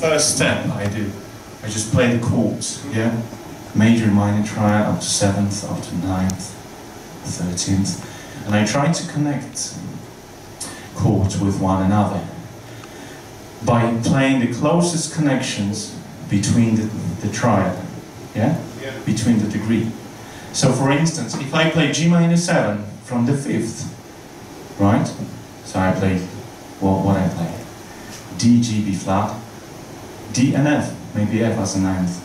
first step I do, I just play the chords, yeah? Major, minor triad, up to 7th, up to 9th, 13th. And I try to connect chords with one another by playing the closest connections between the triad, yeah? Between the degree. So for instance, if I play G minor 7 from the 5th, right? So I play, what I play? D, G, B flat, D and F, maybe F as a 9th,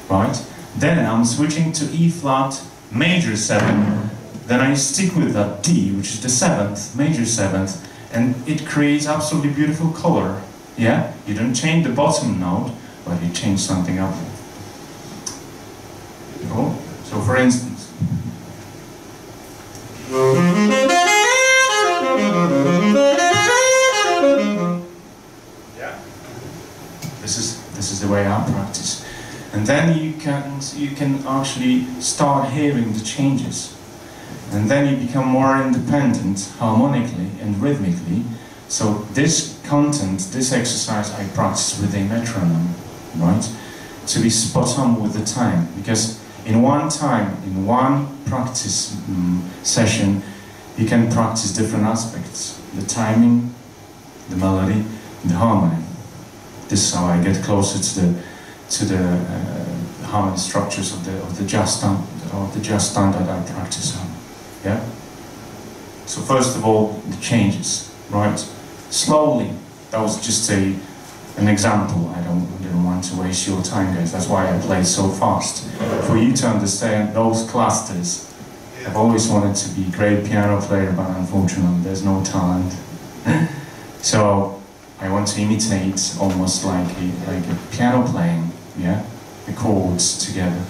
right? Then I'm switching to E flat, major 7, then I stick with that D, which is the 7th, major 7th, and it creates absolutely beautiful color, yeah? You don't change the bottom note, but you change something up. Cool? So for instance, yeah, this is the way I practice, and then you can actually start hearing the changes, and then you become more independent harmonically and rhythmically. So this content, this exercise, I practice with a metronome, right, to be spot on with the time, because in one time, in one practice session, you can practice different aspects: the timing, the melody, the harmony. This is how I get closer to the harmony structures of the jazz standard I practice on. Yeah. So first of all, the changes, right? Slowly. That was just an example. I didn't want to waste your time, guys. That's why I played so fast. For you to understand those clusters, I've always wanted to be a great piano player, but unfortunately there's no talent. So I want to imitate almost like a piano playing, yeah? The chords together.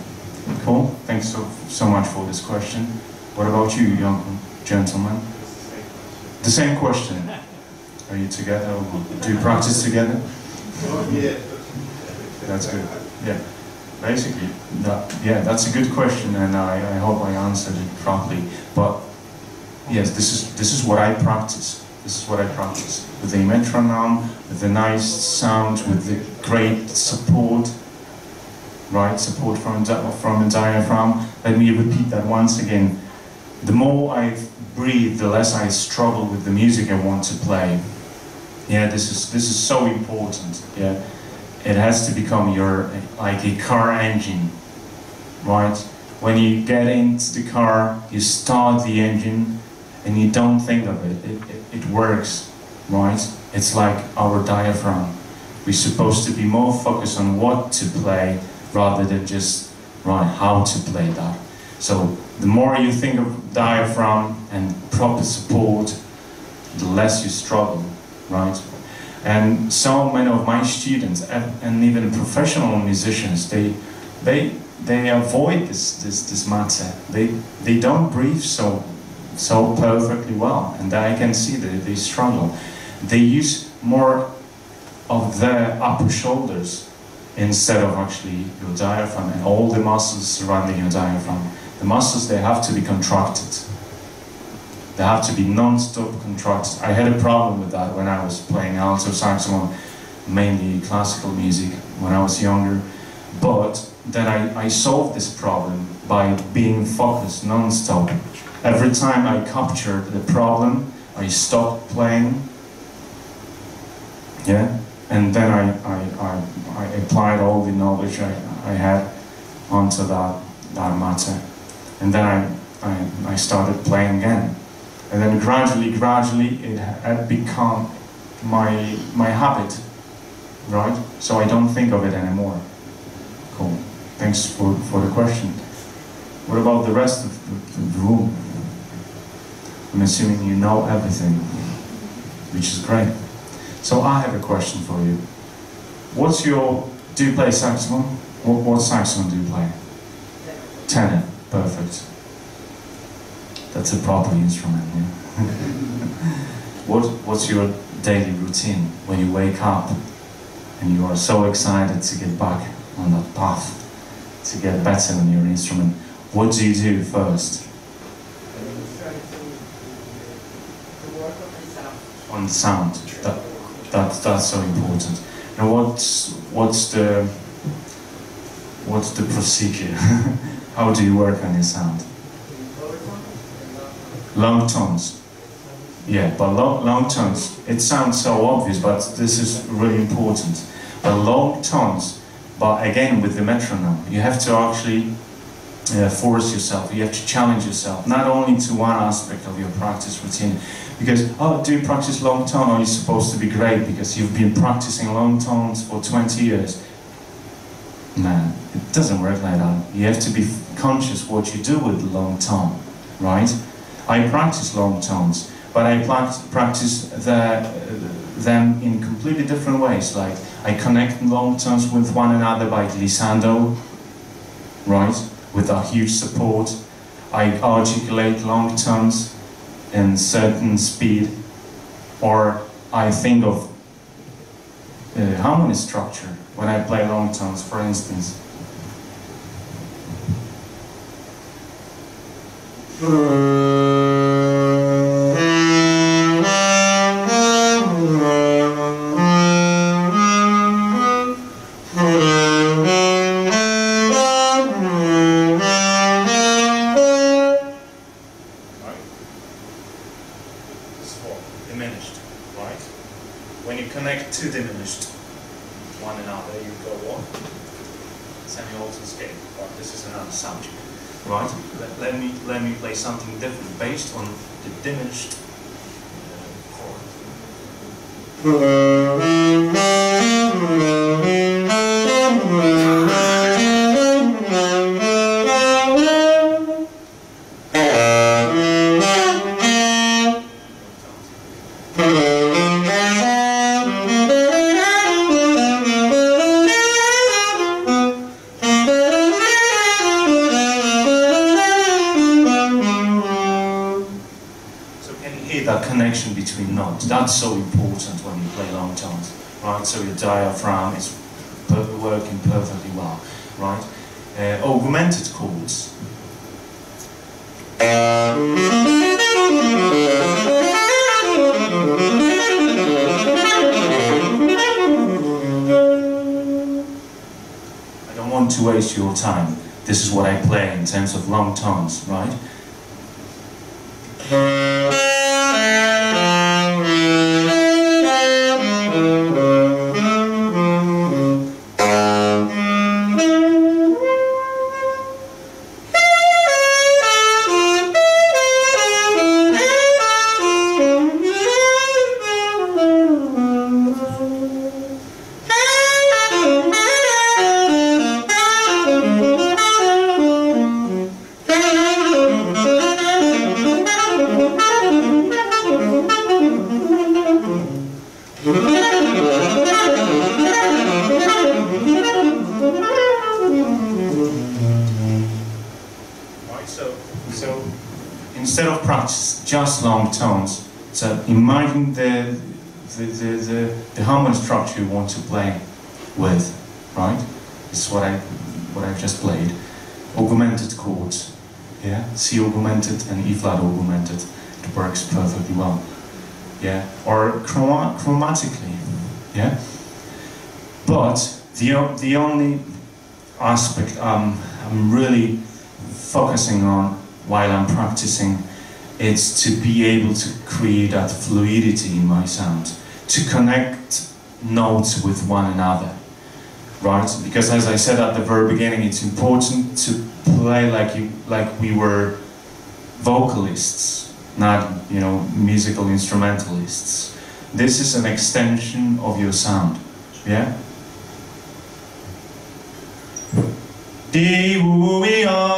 Cool? Thanks so much for this question. What about you, young gentleman? The same question. Are you together, or do you practice together? Yeah. That's good. Yeah. Basically, that's a good question, and I hope I answered it properly. But yes, this is what I practice. This is what I practice with the metronome, with the nice sound, with the great support, right? Support from the diaphragm. Let me repeat that once again. The more I breathe, the less I struggle with the music I want to play. Yeah, this is so important. Yeah, it has to become your like a car engine, right? When you get into the car, you start the engine, and you don't think of it. It works, right? It's like our diaphragm. We're supposed to be more focused on what to play rather than just how to play that. So the more you think of diaphragm and proper support, the less you struggle. Right? And so many of my students and even professional musicians, they avoid this matter. They don't breathe so perfectly well, and I can see that they struggle. They use more of their upper shoulders instead of actually your diaphragm and all the muscles surrounding your diaphragm. The muscles, they have to be contracted. They have to be non-stop contracted. I had a problem with that when I was playing alto saxophone, mainly classical music, when I was younger. But then I solved this problem by being focused non-stop. Every time I captured the problem, I stopped playing, yeah, and then I applied all the knowledge I had onto that matter, and then I started playing again. And then gradually it had become my habit, right? So I don't think of it anymore. Cool. Thanks for the question. What about the rest of the room? I'm assuming you know everything, which is great. So I have a question for you. Do you play saxophone? What saxophone do you play? Tenor. Perfect. That's a proper instrument, yeah? What's your daily routine when you wake up and you are so excited to get back on that path, to get better on your instrument? What do you do first? On sound. That's so important. Now what's the procedure? How do you work on your sound? Long tones. Yeah, but long tones, it sounds so obvious, but this is really important. But long tones, but again with the metronome, you have to actually force yourself, you have to challenge yourself, not only to one aspect of your practice routine. Because, oh, do you practice long tone? Are you supposed to be great because you've been practicing long tones for 20 years? No, it doesn't work like that. You have to be conscious what you do with the long tone, right? I practice long tones, but I practice them in completely different ways. Like, I connect long tones with one another by glissando, right? With a huge support. I articulate long tones in certain speed, or I think of harmony structure when I play long tones, for instance. Diminished, right? When you connect two diminished one another, you go what? Semi-alto scale. But this is another subject, right? Let me play something different based on the diminished chord. That connection between notes, that's so important when you play long tones, right? So your diaphragm is working perfectly well, right? Augmented chords. I don't want to waste your time. This is what I play in terms of long tones, right? So instead of practice just long tones, so imagine the harmony structure you want to play with, right? This is what I've just played. Augmented chords, yeah, C augmented and E flat augmented. It works perfectly well, yeah. Or chromatically, yeah. But the only aspect I'm really focusing on while I'm practicing, it's to be able to create that fluidity in my sound, to connect notes with one another, right? Because as I said at the very beginning, it's important to play like we were vocalists, not, you know, musical instrumentalists. This is an extension of your sound, yeah? Leave a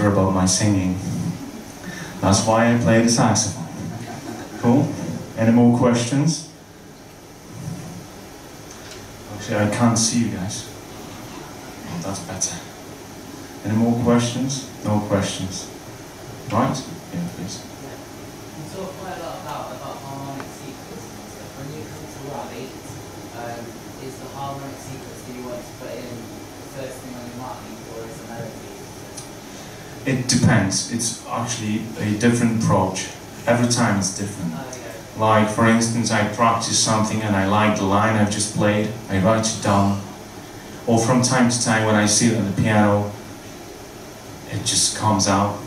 About my singing. That's why I play the saxophone. Cool? Any more questions? Actually, I can't see you guys. Oh, that's better. Any more questions? No questions. Right? Yeah, please. You talk quite a lot about harmonic sequence and stuff. When you come to write, is the harmonic sequence that you want to put in the first thing on your mind, or is the melody? It depends. It's actually a different approach. Every time it's different. Like, for instance, I practice something and I like the line I've just played, I write it down. Or from time to time when I sit on the piano, it just comes out.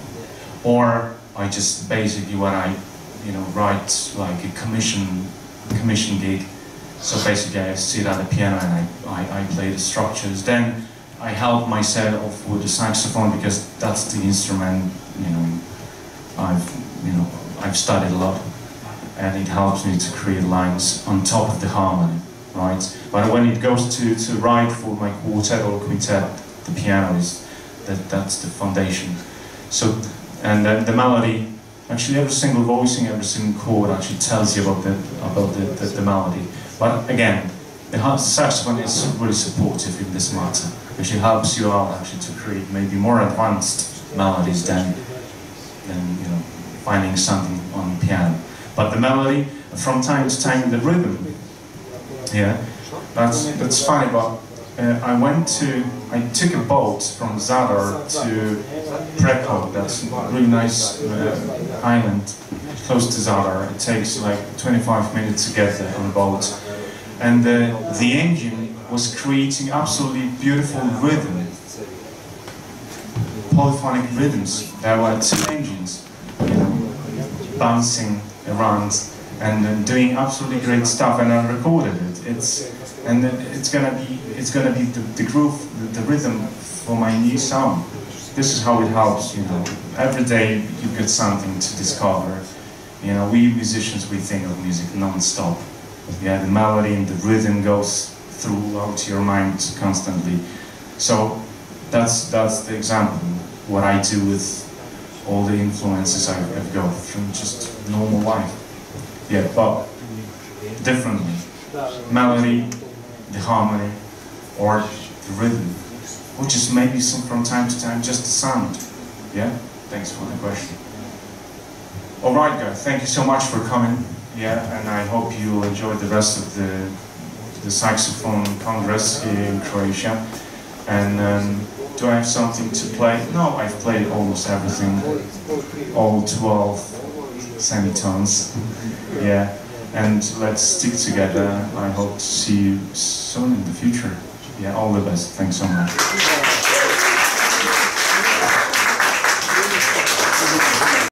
Or I just basically when I, write like a commission gig. So basically I sit at the piano and I play the structures. Then I help myself with the saxophone because that's the instrument, I've studied a lot, and it helps me to create lines on top of the harmony, right? But when it goes to write for my quartet or quintet, the piano that's the foundation. So, and then the melody, actually every single voicing, every single chord actually tells you about the melody. But again, the saxophone is really supportive in this matter. Which helps you out actually to create maybe more advanced melodies than finding something on piano. But the melody, from time to time, the rhythm, yeah, that's funny. But I took a boat from Zagreb to Preko. That's a really nice island close to Zagreb. It takes like 25 minutes to get there on a boat, and the engine was creating absolutely beautiful rhythm, polyphonic rhythms. There were two engines, bouncing around and doing absolutely great stuff. And I recorded it. It's gonna be the groove, the rhythm for my new song. This is how it helps. Every day you get something to discover. We musicians, we think of music non-stop. Yeah, the melody and the rhythm goes throughout your mind constantly. So that's the example, what I do with all the influences I've got from just normal life. Yeah, but differently. Melody, the harmony, or the rhythm, or just maybe from time to time just the sound. Yeah, thanks for the question. All right, guys, thank you so much for coming. Yeah, and I hope you enjoy the rest of the saxophone congress here in Croatia. And do I have something to play? No, I've played almost everything, all 12 semitones. Yeah, and let's stick together. I hope to see you soon in the future. Yeah, all the best. Thanks so much.